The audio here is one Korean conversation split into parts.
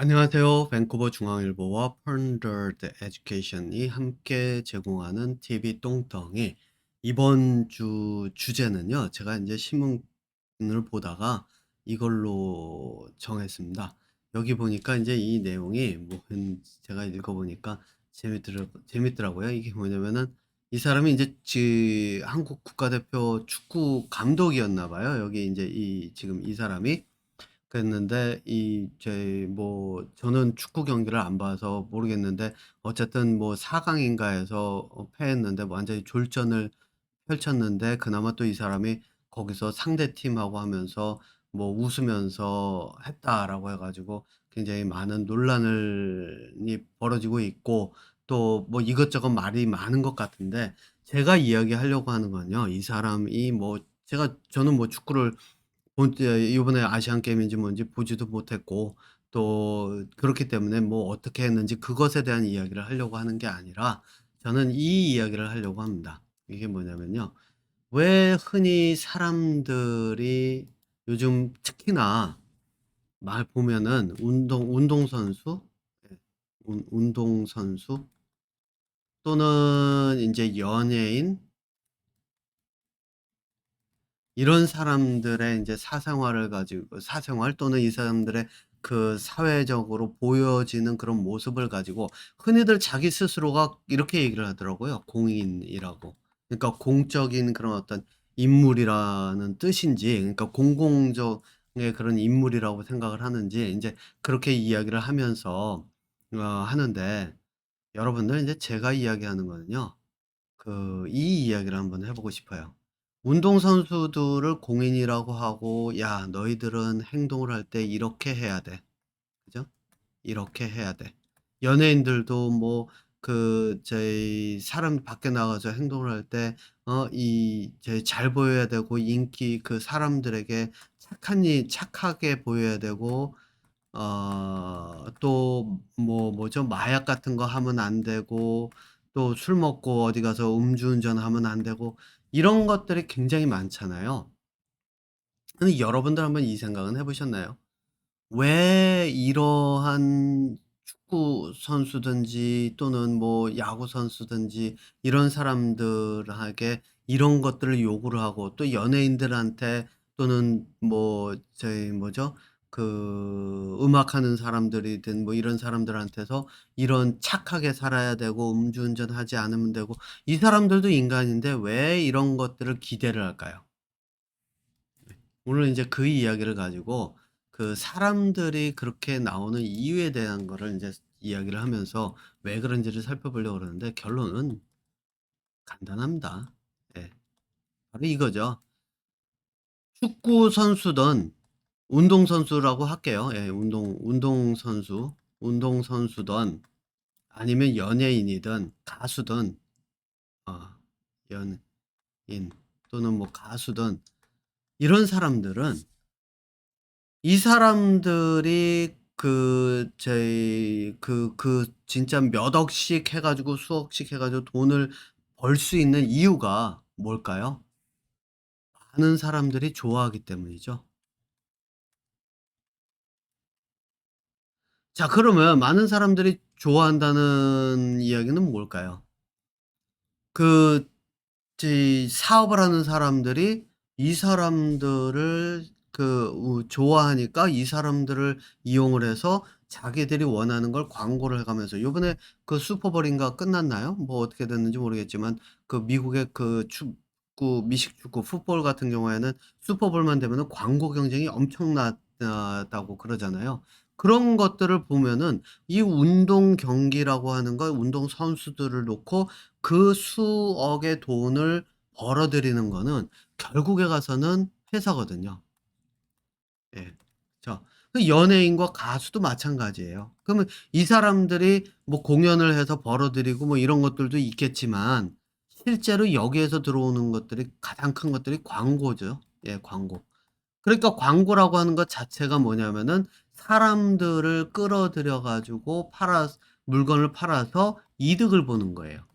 안녕하세요. 밴쿠버 중앙일보와 펀더드 에듀케이션이 함께 제공하는 TV 똥덩이. 이번 주 주제는요. 제가 이제 신문을 보다가 이걸로 정했습니다. 여기 보니까 이제 이 내용이 제가 읽어 보니까 재밌더라고요. 이게 뭐냐면은 이 사람이 이제 한국 국가대표 축구 감독이었나 봐요. 여기 이제 지금 이 사람이 그랬는데 저는 축구 경기를 안 봐서 모르겠는데 어쨌든 뭐 4 강인가 해서 패했는데 완전히 졸전을 펼쳤는데 그나마 또 이 사람이 거기서 상대팀하고 하면서 뭐 웃으면서 했다라고 해 가지고 굉장히 많은 논란이 벌어지고 있고, 또 뭐 이것저것 말이 많은 것 같은데, 제가 이야기하려고 하는 건요. 이 사람이 저는 뭐 축구를 이번에 아시안 게임인지 뭔지 보지도 못했고, 또 그렇기 때문에 뭐 어떻게 했는지 그것에 대한 이야기를 하려고 하는 게 아니라 저는 이 이야기를 하려고 합니다. 이게 뭐냐면요. 왜 흔히 사람들이 요즘 특히나 말 보면은 운동선수, 예, 운동선수 또는 인제 연예인, 이런 사람들의 인제 사생활을 가지고, 사생활 또는 이 사람들의 그 사회적으로 보여지는 그런 모습을 가지고 흔히들 자기 스스로가 이렇게 얘기를 하더라고요. 공인이라고. 그러니까 공적인 그런 어떤 인물이라는 뜻인지, 그러니까 공공적의 그런 인물이라고 생각을 하는지 인제 그렇게 이야기를 하면서 하는데, 여러분들 인제 제가 이야기하는 거는요. 이 이야기를 한번 해 보고 싶어요. 운동선수들을 공인이라고 하고 "야, 너희들은 행동을 할 때 이렇게 해야 돼." 그죠? 이렇게 해야 돼. 연예인들도 뭐 저희 사람 밖에 나가서 행동을 할 때 잘 보여야 되고, 인기 사람들에게 착하게 보여야 되고, 또 뭐죠? 마약 같은 거 하면 안 되고, 또 술 먹고 어디 가서 음주운전하면 안 되고, 이런 것들이 굉장히 많잖아요. 근데 여러분들 한번 이 생각은 해 보셨나요? 왜 이러한 축구 선수든지 또는 뭐 야구 선수든지 이런 사람들에게 이런 것들을 요구를 하고, 또 연예인들한테 또는 뭐 저희 뭐죠? 음악하는 사람들이든 뭐 이런 사람들한테서 이런 착하게 살아야 되고 음주운전하지 않으면 되고, 이 사람들도 인간인데 왜 이런 것들을 기대를 할까요? 오늘 이제 그 이야기를 가지고 사람들이 그렇게 나오는 이유에 대한 거를 인제 이야기를 하면서 왜 그런지를 살펴보려고 그러는데, 결론은 간단합니다. 예. 바로 이거죠. 축구 선수든 운동선수라고 할게요. 예. 운동선수든 아니면 연예인이든 가수든, 어 연인 또는 뭐 가수든, 이런 사람들은, 이 사람들이 진짜 몇 억씩 해 가지고 수억씩 해 가지고 돈을 벌 수 있는 이유가 뭘까요? 많은 사람들이 좋아하기 때문이죠. 자, 그러면 많은 사람들이 좋아한다는 이야기는 뭘까요? 그 사업을 하는 사람들이 이 사람들을 좋아하니까 이 사람들을 이용을 해서 자기들이 원하는 걸 광고를 해 가면서, 요번에 슈퍼볼인가 끝났나요? 뭐 어떻게 됐는지 모르겠지만 미국의 미식 축구 풋볼 같은 경우에는 슈퍼볼만 되면은 광고 경쟁이 엄청나다고 그러잖아요. 그런 것들을 보면은 이 운동 경기라고 하는 걸, 운동 선수들을 놓고 수억의 돈을 벌어 들이는 거는 결국에 가서는 회사거든요. 예. 그쵸. 연예인과 가수도 마찬가지예요. 그러면 이 사람들이 뭐 공연을 해서 벌어 들이고 뭐 이런 것들도 있겠지만, 실제로 여기에서 들어오는 것들이, 가장 큰 것들이 광고죠. 예, 광고. 그러니까 광고라고 하는 것 자체가 뭐냐면은 사람들을 끌어들여 가지고 물건을 팔아서 이득을 보는 거예요.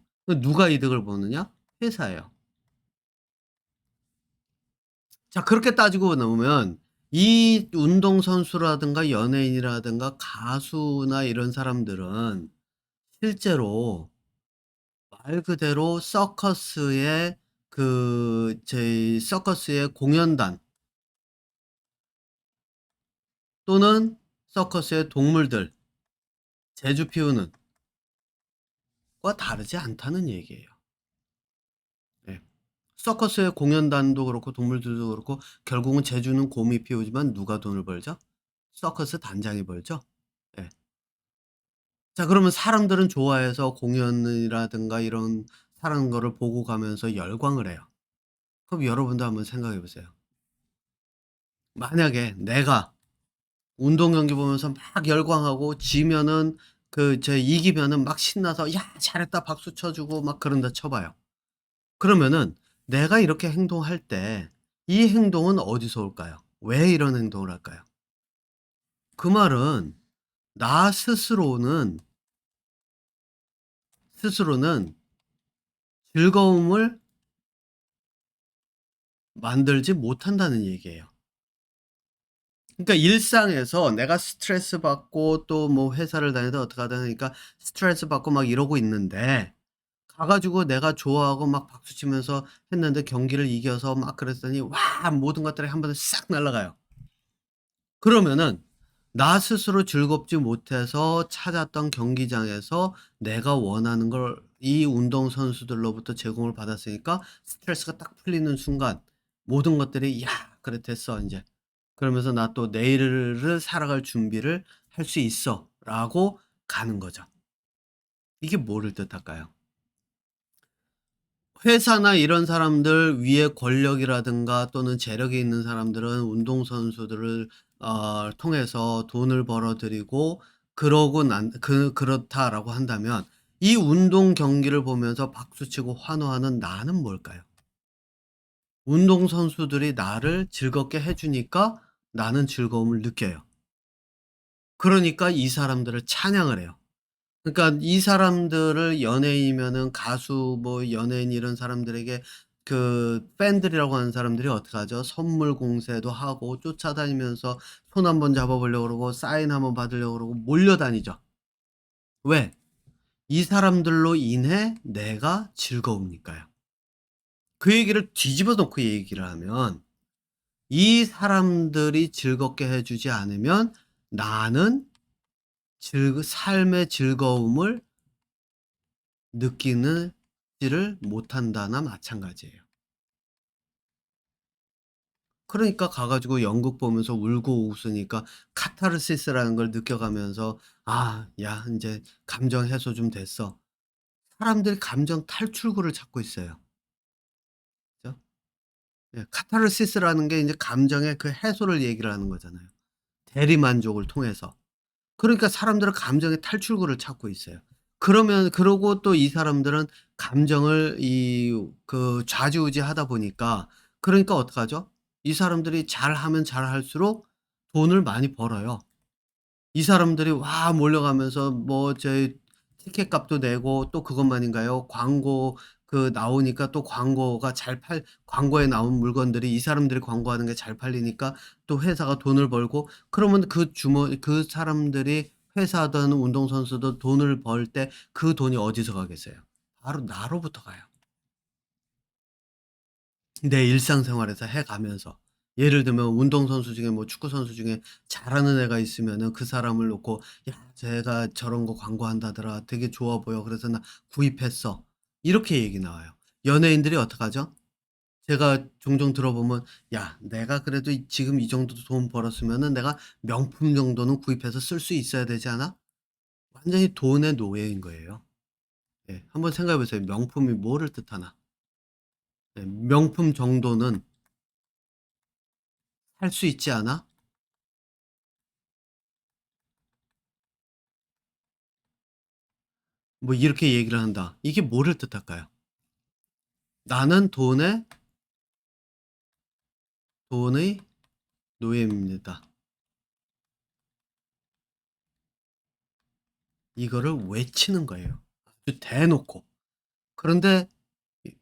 누가 이득을 보느냐? 회사예요. 자, 그렇게 따지고 나오면 이 운동선수라든가 연예인이라든가 가수나 이런 사람들은 실제로 말 그대로 서커스의 저희 서커스의 공연단 또는 서커스의 동물들 재주 피우는 과 다르지 않다는 얘기예요. 예. 서커스의 공연단도 그렇고 동물들도 그렇고 결국은 재주는 곰이 피우지만 누가 돈을 벌죠? 서커스 단장이 벌죠. 예. 자, 그러면 사람들은 좋아해서 공연이라든가 이런 사는 거를 보고 가면서 열광을 해요. 그럼 여러분도 한번 생각해 보세요. 만약에 내가 운동 경기 보면서 막 열광하고 지면은 이기면은 막 신나서 "야 잘했다." 박수 쳐 주고 막 그런다 쳐 봐요. 그러면은 내가 이렇게 행동할 때 이 행동은 어디서 올까요? 왜 이런 행동을 할까요? 그 말은 나 스스로는 즐거움을 만들지 못한다는 얘기예요. 그러니까 일상에서 내가 스트레스 받고 또 뭐 회사를 다니다 어떻게 하다 보니까 스트레스 받고 막 이러고 있는데 가 가지고 내가 좋아하고 막 박수 치면서 했는데 경기를 이겨서 막 그랬더니 와 모든 것들이 한 번에 싹 날아가요. 그러면은 나 스스로 즐겁지 못해서 찾았던 경기장에서 내가 원하는 걸 이 운동선수들로부터 제공을 받았으니까 스트레스가 딱 풀리는 순간 모든 것들이 '야 그래 됐어 인제. 그러면서 나 또 내일을 살아갈 준비를 할 수 있어.'라고 가는 거죠. 이게 뭐를 뜻할까요? 회사나 이런 사람들 위에 권력이라든가 또는 재력이 있는 사람들은 운동선수들을 통해서 돈을 벌어 들이고 그러고 난 그렇다라고 한다면 이 운동 경기를 보면서 박수치고 환호하는 나는 뭘까요? 운동선수들이 나를 즐겁게 해 주니까 나는 즐거움을 느껴요. 그러니까 이 사람들을 찬양을 해요. 그러니까 이 사람들을 연예인이면은 가수 뭐 연예인 이런 사람들에게 팬들이라고 하는 사람들이 어떡하죠? 선물 공세도 하고 쫓아다니면서 손 한번 잡아 보려고 그러고 사인 한번 받으려고 그러고 몰려다니죠. 왜? 이 사람들로 인해 내가 즐거우니까요. 그 얘기를 뒤집어 놓고 얘기를 하면 이 사람들이 즐겁게 해 주지 않으면 나는 삶의 즐거움을 느끼지를 못한다나 마찬가지예요. 그러니까 가 가지고 연극 보면서 울고 웃으니까 카타르시스라는 걸 느껴가면서 '아 야 인제 감정 해소 좀 됐어.' 사람들이 감정 탈출구를 찾고 있어요. 그죠? 예. 카타르시스라는 게 인제 감정의 그 해소를 얘기를 하는 거잖아요, 대리만족을 통해서. 그러니까 사람들은 감정의 탈출구를 찾고 있어요. 그러고 또 이 사람들은 감정을 좌지우지하다 보니까 그러니까 어떡하죠? 이 사람들이 잘하면 잘할수록 돈을 많이 벌어요. 이 사람들이 와 몰려가면서 뭐 저희 티켓값도 내고 또 그것만인가요? 광고 나오니까 또 광고에 나온 물건들이 이 사람들이 광고하는 게 잘 팔리니까 또 회사가 돈을 벌고 그러면 그 사람들이 회사든 운동선수든 돈을 벌 때 그 돈이 어디서 가겠어요? 바로 나로부터 가요. 내 일상생활에서 해 가면서. 예를 들면 운동선수 중에 뭐 축구선수 중에 잘하는 애가 있으면은 그 사람을 놓고 "야 쟤가 저런 거 광고한다더라. 되게 좋아 보여. 그래서 나 구입했어." 이렇게 얘기 나와요. 연예인들이 어떡하죠? 제가 종종 들어보면 "야 내가 그래도 지금 이 정도 돈 벌었으면은 내가 명품 정도는 구입해서 쓸 수 있어야 되지 않아?" 완전히 돈의 노예인 거예요. 예. 한번 생각해 보세요. 명품이 뭐를 뜻하나? 예. 명품 정도는 살 수 있지 않아? 뭐 이렇게 얘기를 한다. 이게 뭐를 뜻할까요? "나는 돈의 노예입니다." 이거를 외치는 거예요. 아주 대놓고. 그런데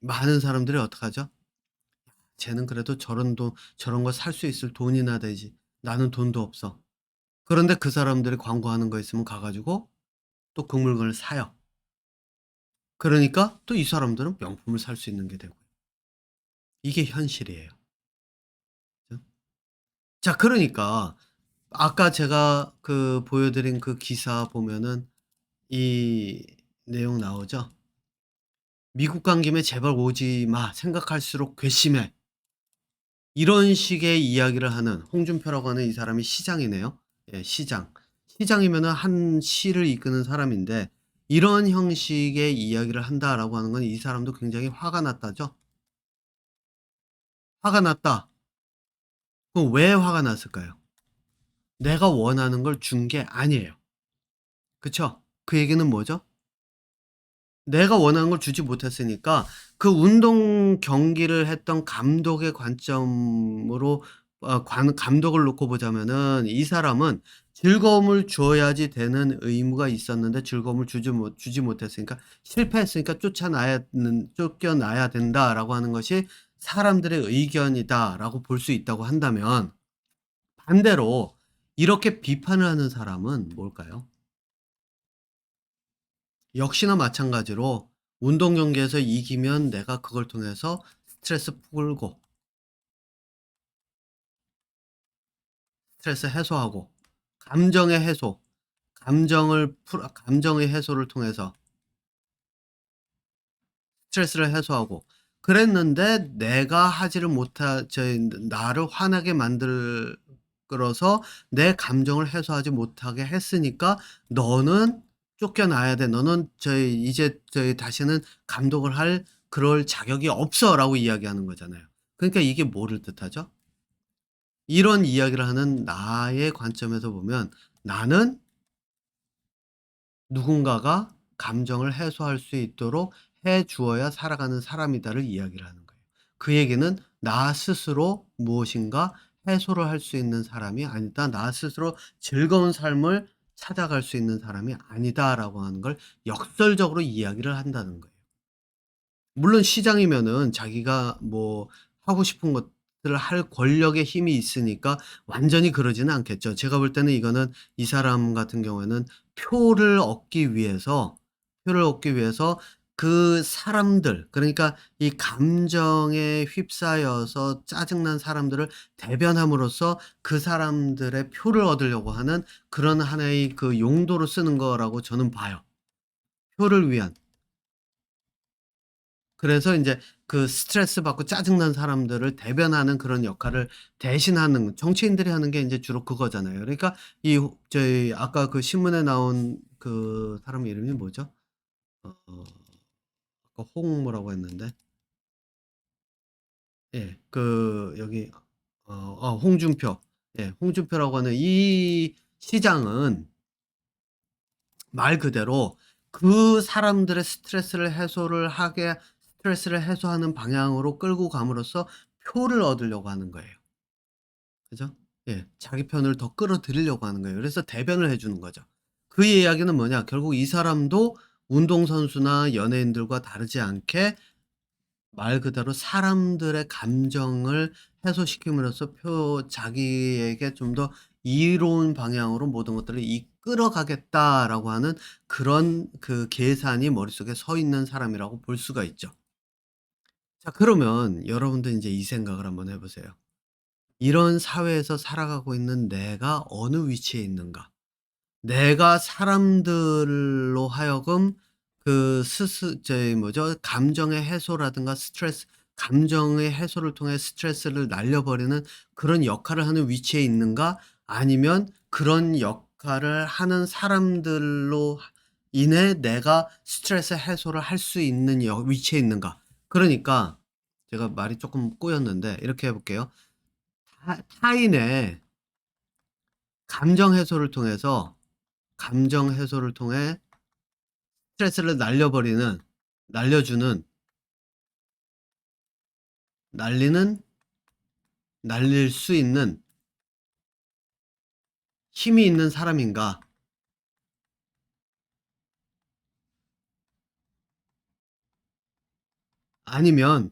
많은 사람들이 어떡하죠? '쟤는 그래도 저런 거 살 수 있을 돈이나 되지.' 나는 돈도 없어. 그런데 그 사람들이 광고하는 거 있으면 가 가지고 또 그 물건을 사요. 그러니까 또 이 사람들은 명품을 살 수 있는 게 되고요. 이게 현실이에요. 그죠? 자, 그러니까 아까 제가 그 보여 드린 그 기사 보면은 이 내용 나오죠. "미국 간 김에 제발 오지 마. 생각할수록 괘씸해." 이런 식의 이야기를 하는 홍준표라고 하는 이 사람이 시장이네요. 예, 시장. 시장이면은 한 시를 이끄는 사람인데 이런 형식의 이야기를 한다라고 하는 건 이 사람도 굉장히 화가 났다죠. 화가 났다. 그럼 왜 화가 났을까요? 내가 원하는 걸 준 게 아니에요. 그쵸? 그 얘기는 뭐죠? 내가 원하는 걸 주지 못했으니까 그 운동 경기를 했던 감독의 관점으로 관 감독을 놓고 보자면은 이 사람은 즐거움을 줘야지 되는 의무가 있었는데 즐거움을 주지 못했으니까 실패했으니까 쫓겨나야 된다라고 하는 것이 사람들의 의견이다라고 볼 수 있다고 한다면 반대로 이렇게 비판을 하는 사람은 뭘까요? 역시나 마찬가지로 운동 경기에서 이기면 내가 그걸 통해서 스트레스 풀고 스트레스 해소하고 감정의 해소, 감정의 해소를 통해서 스트레스를 해소하고 그랬는데 내가 하지를 못하 저희 나를 화나게 만들어서 내 감정을 해소하지 못하게 했으니까 "너는 쫓겨나야 돼. 너는 이제 다시는 감독을 할 그럴 자격이 없어."라고 이야기하는 거잖아요. 그러니까 이게 뭐를 뜻하죠? 이런 이야기를 하는 나의 관점에서 보면 '나는 누군가가 감정을 해소할 수 있도록 해 주어야 살아가는 사람이다.'를 이야기를 하는 거예요. 그 얘기는 '나 스스로 무엇인가 해소를 할 수 있는 사람이 아니다. 나 스스로 즐거운 삶을 찾아갈 수 있는 사람이 아니다.'라고 하는 걸 역설적으로 이야기를 한다는 거예요. 물론 시장이면은 자기가 뭐 하고 싶은 것들을 할 권력의 힘이 있으니까 완전히 그러지는 않겠죠. 제가 볼 때는 이거는 이 사람 같은 경우에는 표를 얻기 위해서 그 사람들, 그러니까 이 감정에 휩싸여서 짜증난 사람들을 대변함으로써 그 사람들의 표를 얻으려고 하는 그런 하나의 그 용도로 쓰는 거라고 저는 봐요. 표를 위한. 그래서 인제 그 스트레스 받고 짜증난 사람들을 대변하는 그런 역할을 대신하는, 정치인들이 하는 게 인제 주로 그거잖아요. 그러니까 이 저희 아까 그 신문에 나온 그 사람 이름이 뭐죠? 아까 홍 뭐라고 했는데. 예. 그 여기 홍준표. 예. 홍준표라고 하는 이 시장은 말 그대로 그 사람들의 스트레스를 해소하는 방향으로 끌고 감으로써 표를 얻으려고 하는 거예요. 그죠? 예. 자기 편을 더 끌어들이려고 하는 거예요. 그래서 대변을 해 주는 거죠. 그 이야기는 뭐냐? 결국 이 사람도 운동선수나 연예인들과 다르지 않게 말 그대로 사람들의 감정을 해소시킴으로써 자기에게 좀 더 이로운 방향으로 모든 것들을 이끌어 가겠다라고 하는 그런 그 계산이 머릿속에 서 있는 사람이라고 볼 수가 있죠. 자, 그러면 여러분도 인제 이 생각을 한번 해 보세요. '이런 사회에서 살아가고 있는 내가 어느 위치에 있는가?' 내가 사람들로 하여금 그 저기 뭐죠? 감정의 해소라든가 감정의 해소를 통해 스트레스를 날려버리는 그런 역할을 하는 위치에 있는가? 아니면 그런 역할을 하는 사람들로 인해 내가 스트레스 해소를 할 수 있는 위치에 있는가? 그러니까 제가 말이 조금 꼬였는데 이렇게 해 볼게요. 타인의 감정 해소를 통해서 감정 해소를 통해 스트레스를 날려주는, 날리는 날릴 수 있는 힘이 있는 사람인가? 아니면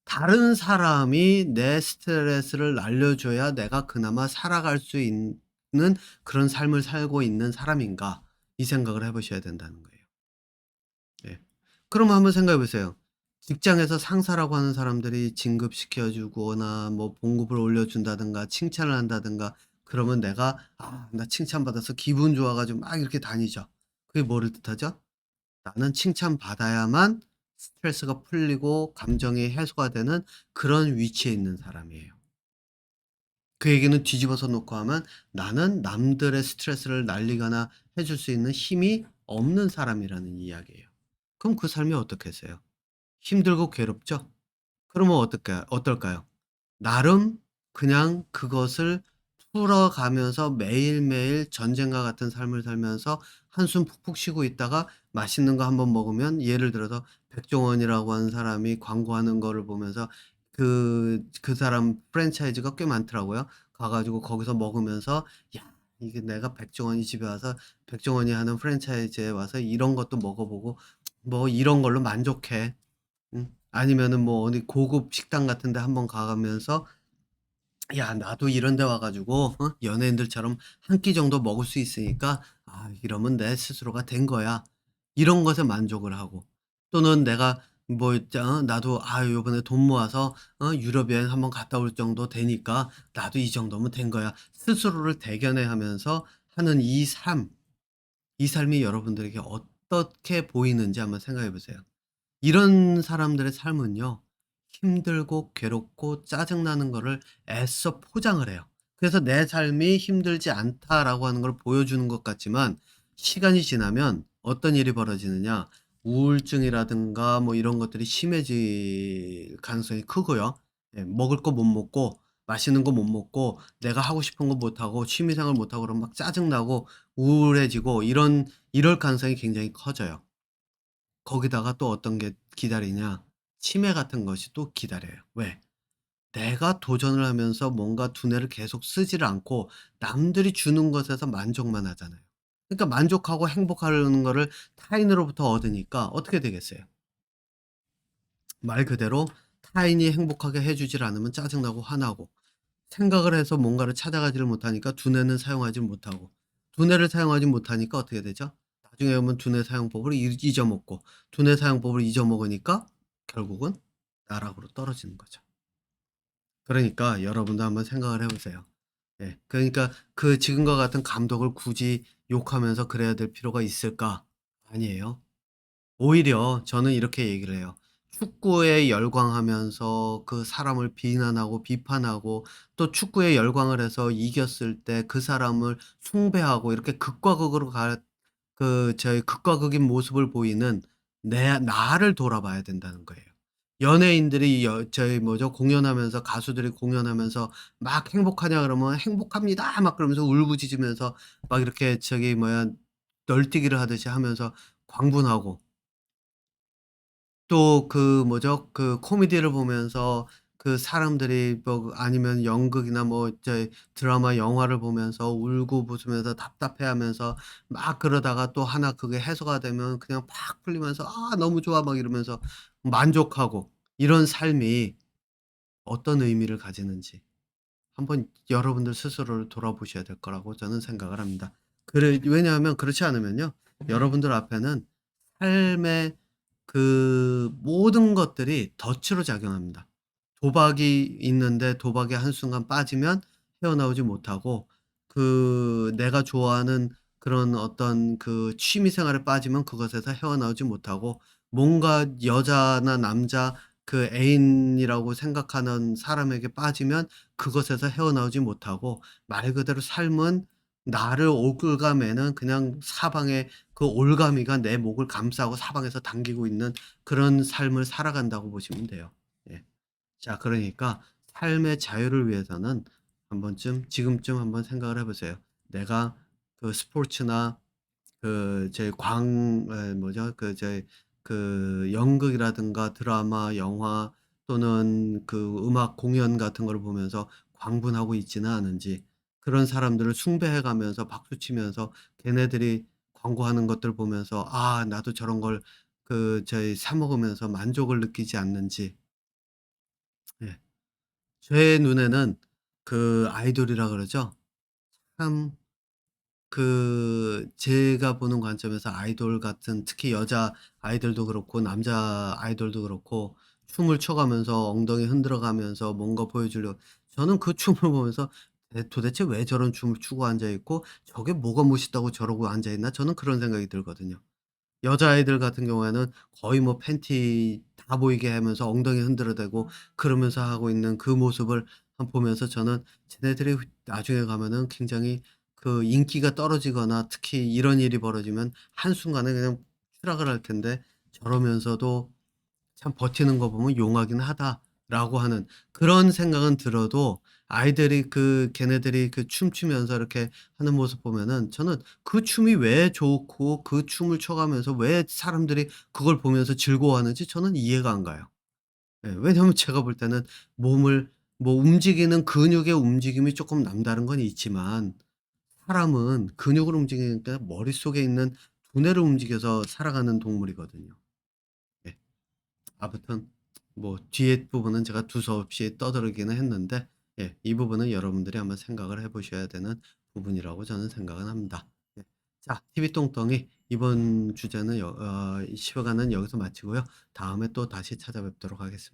다른 사람이 내 스트레스를 날려줘야 내가 그나마 살아갈 수 있는 그런 삶을 살고 있는 사람인가 이 생각을 해 보셔야 된다는 거예요. 예. 그러면 한번 생각해 보세요. 직장에서 상사라고 하는 사람들이 진급시켜 주거나 뭐 봉급을 올려준다든가 칭찬을 한다든가 그러면 내가 '아 나 칭찬받아서 기분 좋아 가지고 막 이렇게 다니죠.' 그게 뭐를 뜻하죠? 나는 칭찬받아야만 스트레스가 풀리고 감정이 해소가 되는 그런 위치에 있는 사람이에요. 그 얘기는 뒤집어서 놓고 하면 나는 남들의 스트레스를 날리거나 해줄 수 있는 힘이 없는 사람이라는 이야기예요. 그럼 그 삶이 어떻겠어요? 힘들고 괴롭죠? 그러면 어떨까요? 나름 그냥 그것을 풀어가면서 매일매일 전쟁과 같은 삶을 살면서 한숨 푹푹 쉬고 있다가 맛있는 거 한번 먹으면 예를 들어서 백종원이라고 하는 사람이 광고하는 거를 보면서 그 사람 프랜차이즈가 꽤 많더라고요. 가 가지고 거기서 먹으면서 '야 이게 내가 백종원이 집에 와서 백종원이 하는 프랜차이즈에 와서 이런 것도 먹어 보고 뭐 이런 걸로 만족해.' 아니면은 뭐 어디 고급 식당 같은 데 한번 가 가면서 '야 나도 이런 데 와 가지고 연예인들처럼 한 끼 정도 먹을 수 있으니까 아 이러면 내 스스로가 된 거야.' 이런 것에 만족을 하고 또는 내가 뭐 나도 '아 요번에 돈 모아서 유럽 여행 한번 갔다 올 정도 되니까 나도 이 정도면 된 거야.' 스스로를 대견해 하면서 하는 이 삶이 여러분들에게 어떻게 보이는지 한번 생각해 보세요. 이런 사람들의 삶은요. 힘들고 괴롭고 짜증나는 거를 애써 포장을 해요. 그래서 '내 삶이 힘들지 않다.'라고 하는 걸 보여주는 것 같지만 시간이 지나면 어떤 일이 벌어지느냐. 우울증이라든가 뭐 이런 것들이 심해질 가능성이 크고요. 예 먹을 거 못 먹고 맛있는 거 못 먹고 내가 하고 싶은 거 못 하고 취미 생활 못 하고 그러면 막 짜증 나고 우울해지고 이럴 가능성이 굉장히 커져요. 거기다가 또 어떤 게 기다리냐. 치매 같은 것이 또 기다려요. 왜? 내가 도전을 하면서 뭔가 두뇌를 계속 쓰지를 않고 남들이 주는 것에서 만족만 하잖아요. 그러니까 만족하고 행복하는 거를 타인으로부터 얻으니까 어떻게 되겠어요? 말 그대로 타인이 행복하게 해 주질 않으면 짜증나고 화나고 생각을 해서 뭔가를 찾아가지를 못하니까 두뇌는 사용하지 못하고 두뇌를 사용하지 못하니까 어떻게 되죠? 나중에 오면 두뇌 사용법을 잊어먹고 두뇌 사용법을 잊어먹으니까 결국은 나락으로 떨어지는 거죠. 그러니까 여러분도 한번 생각을 해 보세요. 예. 그러니까 그 지금과 같은 감독을 굳이 욕하면서 그래야 될 필요가 있을까? 아니에요. 오히려 저는 이렇게 얘기를 해요. 축구에 열광하면서 그 사람을 비난하고 비판하고 또 축구에 열광을 해서 이겼을 때 그 사람을 숭배하고 이렇게 극과 극으로 저희 극과 극인 모습을 보이는 내 나를 돌아봐야 된다는 거예요. 연예인들이 저희 뭐죠? 공연하면서 가수들이 공연하면서 막 "행복하냐?" 그러면 "행복합니다." 막 그러면서 울부짖으면서 막 이렇게 저기 뭐야 널뛰기를 하듯이 하면서 광분하고 또 그 뭐죠? 그 코미디를 보면서 그 사람들이 뭐 아니면 연극이나 뭐 드라마 영화를 보면서 울고 bus으면서 답답해하면서 막 그러다가 또 하나 그게 해소가 되면 그냥 팍 풀리면서 '아 너무 좋아.' 막 이러면서 만족하고 이런 삶이 어떤 의미를 가지는지 한번 여러분들 스스로를 돌아보셔야 될 거라고 저는 생각을 합니다. 왜냐하면 그렇지 않으면요. 여러분들 앞에는 삶의 그 모든 것들이 덫으로 작용합니다. 도박이 있는데 도박에 한순간 빠지면 헤어나오지 못하고 내가 좋아하는 그런 어떤 그 취미 생활에 빠지면 그것에서 헤어나오지 못하고 뭔가 여자나 남자 그 애인이라고 생각하는 사람에게 빠지면 그것에서 헤어나오지 못하고 말 그대로 삶은 나를 올가매는 그냥 사방에 그 올가미가 내 목을 감싸고 사방에서 당기고 있는 그런 삶을 살아간다고 보시면 돼요. 예. 자 그러니까 삶의 자유를 위해서는 지금쯤 한번 생각을 해 보세요. 내가 그 스포츠나 제 뭐죠? 연극이라든가 드라마, 영화 또는 그 음악 공연 같은 거를 보면서 광분하고 있지는 않은지 그런 사람들을 숭배해 가면서 박수 치면서 걔네들이 광고하는 것들 보면서 '아 나도 저런 걸 사 먹으면서 만족을 느끼지 않는지.' 제 눈에는 그 아이돌이라 그러죠. 참 제가 보는 관점에서 아이돌 같은, 특히 여자 아이돌도 그렇고 남자 아이돌도 그렇고 춤을 춰 가면서 엉덩이 흔들어 가면서 뭔가 보여주려, 저는 그 춤을 보면서 '도대체 왜 저런 춤을 추고 앉아 있고 저게 뭐가 멋있다고 저러고 앉아 있나?' 저는 그런 생각이 들거든요. 여자아이들 같은 경우에는 거의 뭐 팬티 다 보이게 하면서 엉덩이 흔들어 대고 그러면서 하고 있는 그 모습을 보면서 저는 쟤네들이 나중에 가면은 굉장히 인기가 떨어지거나 특히 이런 일이 벌어지면 한순간에 그냥 추락을 할 텐데, 저러면서도 '참 버티는 거 보면 용하긴 하다.'라고 하는 그런 생각은 들어도, 아이들이 걔네들이 춤추면서 이렇게 하는 모습 보면은 저는 그 춤이 왜 좋고 그 춤을 춰 가면서 왜 사람들이 그걸 보면서 즐거워하는지 저는 이해가 안 가요. 예. 왜냐하면 제가 볼 때는 몸을 뭐 움직이는 근육의 움직임이 쪼끔 남다른 건 있지만, 사람은 근육을 움직이니까 머릿속에 있는 두뇌를 움직여서 살아가는 동물이거든요. 예. 아무튼 뭐 뒤에 부분은 제가 두서없이 떠들기는 했는데, 예, 이 부분은 여러분들이 한번 생각을 해 보셔야 되는 부분이라고 저는 생각은 합니다. 예. 자, TV 똥덩이 이번 주제는 이 시간은 여기서 마치고요. 다음에 또 다시 찾아뵙도록 하겠습니다.